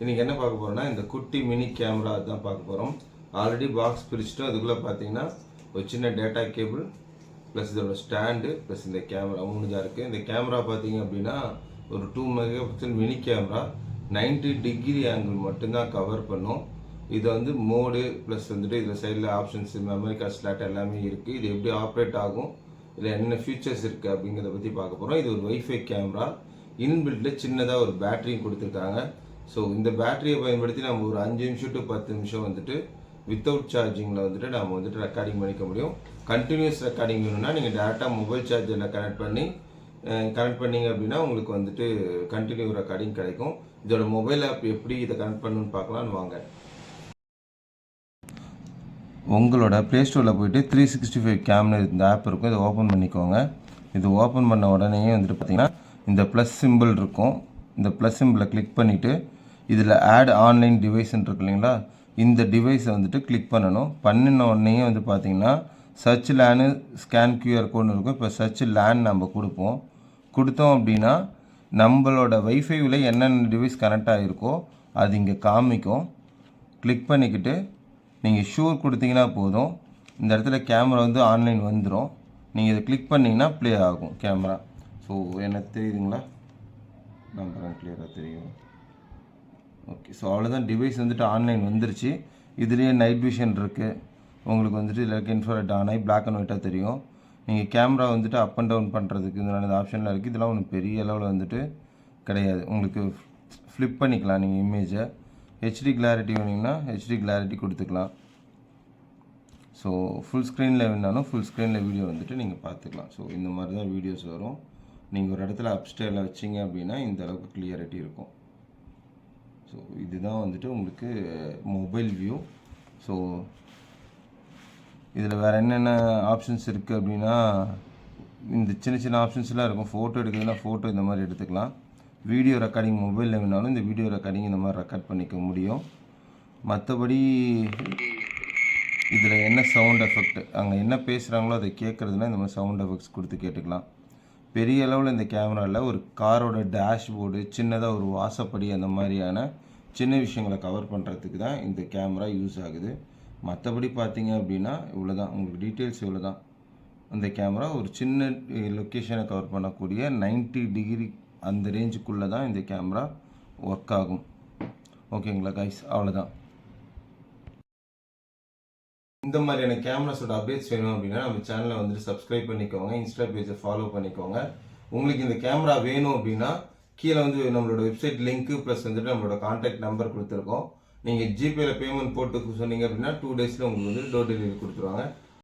இன்றைக்கி என்ன பார்க்க போகிறோம்னா இந்த குட்டி மினி கேமரா தான் பார்க்க போகிறோம். ஆல்ரெடி பாக்ஸ் பிரிச்சுட்டோம். அதுக்குள்ளே பார்த்தீங்கன்னா ஒரு சின்ன டேட்டா கேபிள் ப்ளஸ் இதோட ஸ்டாண்டு ப்ளஸ் இந்த கேமரா 3 தான் இருக்குது. இந்த கேமரா பார்த்தீங்க அப்படின்னா ஒரு 2 megapixel mini camera 90 degree angle மட்டும்தான் கவர் பண்ணும். இது வந்து மோடு ப்ளஸ் வந்துட்டு இதில் சைடில் ஆப்ஷன்ஸ் மெமரி கார்டு ஸ்லாட் எல்லாமே இருக்குது. இது எப்படி ஆப்ரேட் ஆகும், இதில் என்னென்ன ஃபீச்சர்ஸ் இருக்குது அப்படிங்கிறத பற்றி பார்க்க போகிறோம். இது ஒரு வைஃபை கேமரா. இன்பில்ட்டில் சின்னதாக ஒரு பேட்டரியும் கொடுத்துருக்காங்க. ஸோ இந்த பேட்டரியை பயன்படுத்தி நம்ம ஒரு 5 நிமிஷம் டு 10 நிமிஷம் வந்துட்டு வித்தவுட் சார்ஜிங்கில் வந்துட்டு நம்ம வந்துட்டு ரெக்கார்டிங் பண்ணிக்க முடியும். கண்டினியூஸ் ரெக்கார்டிங் வேணும்னா நீங்கள் டேரெக்டாக மொபைல் சார்ஜரில் கனெக்ட் பண்ணிங்க அப்படின்னா உங்களுக்கு வந்துட்டு கண்டினியூ ரெக்கார்டிங் கிடைக்கும். இதோட மொபைல் ஆப் எப்படி இதை கனெக்ட் பண்ணணும்னு பார்க்கலான்னு வாங்க. உங்களோட ப்ளே ஸ்டோரில் போய்ட்டு 365 கேம்னு இந்த ஆப் இருக்கும். இதை ஓப்பன் பண்ணிக்கோங்க. இது ஓப்பன் பண்ண உடனே வந்துட்டு பார்த்தீங்கன்னா இந்த ப்ளஸ் சிம்பிள் இருக்கும். இந்த ப்ளஸ் சிம்பிளை கிளிக் பண்ணிவிட்டு இதில் ஆட் ஆன்லைன் டிவைஸ்ன்னு இருக்கு இல்லைங்களா, இந்த டிவைஸை வந்துட்டு கிளிக் பண்ணணும். பண்ணின உடனே வந்து பார்த்திங்கன்னா சர்ச் லேனு ஸ்கேன் கியூஆர் கோடுன்னு இருக்கும். இப்போ சர்ச் லேன் நம்ம கொடுத்தோம் அப்படின்னா நம்மளோட வைஃபைவில் என்னென்ன டிவைஸ் கனெக்ட் ஆகிருக்கோ அது இங்கே காமிக்கும். கிளிக் பண்ணிக்கிட்டு நீங்கள் ஷூர் கொடுத்தீங்கன்னா போதும், இந்த இடத்துல கேமரா வந்து ஆன்லைன் வந்துடும். நீங்கள் இதை கிளிக் பண்ணிங்கன்னா ப்ளே ஆகும் கேமரா. ஸோ எனக்கு தெரியுதுங்களா, நம்புறேன் கிளியராக தெரியும். ஓகே, ஸோ அவ்வளோதான். டிவைஸ் வந்துட்டு ஆன்லைன் வந்துருச்சு. இதுலேயே நைட் விஷன் இருக்குது. உங்களுக்கு வந்துட்டு இதில் இன்ஃப்ராரெட் ஆன் ஆகி பிளாக் அண்ட் ஒயிட்டாக தெரியும். நீங்கள் கேமரா வந்துட்டு அப் அண்ட் டவுன் பண்ணுறதுக்கு இந்த ஆப்ஷனில் இருக்குது. இதெல்லாம் ஒன்றும் பெரிய அளவில் வந்துட்டு கிடையாது. உங்களுக்கு ஃப்ளிப் பண்ணிக்கலாம் நீங்கள் இமேஜை. ஹெச்டி கிளாரிட்டி வேணுங்கன்னா ஹெச்டி கிளாரிட்டி கொடுத்துக்கலாம். ஸோ ஃபுல் ஸ்க்ரீனில் வேணாலும் ஃபுல் ஸ்க்ரீனில் வீடியோ வந்துட்டு நீங்கள் பார்த்துக்கலாம். ஸோ இந்த மாதிரி தான் வீடியோஸ் வரும். நீங்கள் ஒரு இடத்துல அப்ஸ்டேரில் வச்சிங்க அப்படின்னா இந்த அளவுக்கு கிளியரிட்டி இருக்கும். ஸோ இதுதான் வந்துட்டு உங்களுக்கு மொபைல் வியூ. ஸோ இதில் வேறு என்னென்ன ஆப்ஷன்ஸ் இருக்குது அப்படின்னா இந்த சின்ன சின்ன ஆப்ஷன்ஸ்லாம் இருக்கும். ஃபோட்டோ எடுக்கிறதுனா ஃபோட்டோ இந்த மாதிரி எடுத்துக்கலாம். வீடியோ ரெக்கார்டிங் மொபைலில் வேணாலும் இந்த வீடியோ ரெக்கார்டிங் இந்த மாதிரி ரெக்கார்ட் பண்ணிக்க முடியும். மற்றபடி இதில் என்ன சவுண்ட் எஃபெக்ட், அங்கே என்ன பேசுகிறாங்களோ அதை கேட்குறதுனா இந்த மாதிரி சவுண்ட் எஃபெக்ட்ஸ் கொடுத்து கேட்டுக்கலாம். பெரிய அளவில் இந்த கேமராவில் ஒரு காரோட டேஷ்போர்டு, சின்னதாக ஒரு வாசப்படி, அந்த மாதிரியான சின்ன விஷயங்களை கவர் பண்ணுறதுக்கு தான் இந்த கேமரா யூஸ் ஆகுது. மற்றபடி பார்த்தீங்க அப்படின்னா இவ்வளோ தான், உங்களுக்கு டீட்டெயில்ஸ் இவ்வளோ தான். அந்த கேமரா ஒரு சின்ன லொக்கேஷனை கவர் பண்ணக்கூடிய 90 டிகிரி அந்த ரேஞ்சுக்குள்ளே தான் இந்த கேமரா ஒர்க் ஆகும். ஓகேங்களா கைஸ், அவ்வளோதான். இந்த மாதிரியான கேமராஸோட அப்டேட்ஸ் வேணும் அப்படின்னா நம்ம சேனலை வந்துட்டு சப்ஸ்கிரைப் பண்ணிக்கோங்க, இன்ஸ்டா பேஜை ஃபாலோ பண்ணிக்கோங்க. உங்களுக்கு இந்த கேமரா வேணும் அப்படின்னா கீழே வந்து நம்மளோட வெப்சைட் லிங்க்கு ப்ளஸ் வந்துட்டு நம்மளோட கான்டாக்ட் நம்பர் கொடுத்துருக்கோம். நீங்கள் ஜிபேயில் பேமெண்ட் போட்டு சொன்னீங்க அப்படின்னா 2 டேஸில் உங்களுக்கு வந்து டோர் டெலிவரி கொடுத்துருவாங்க.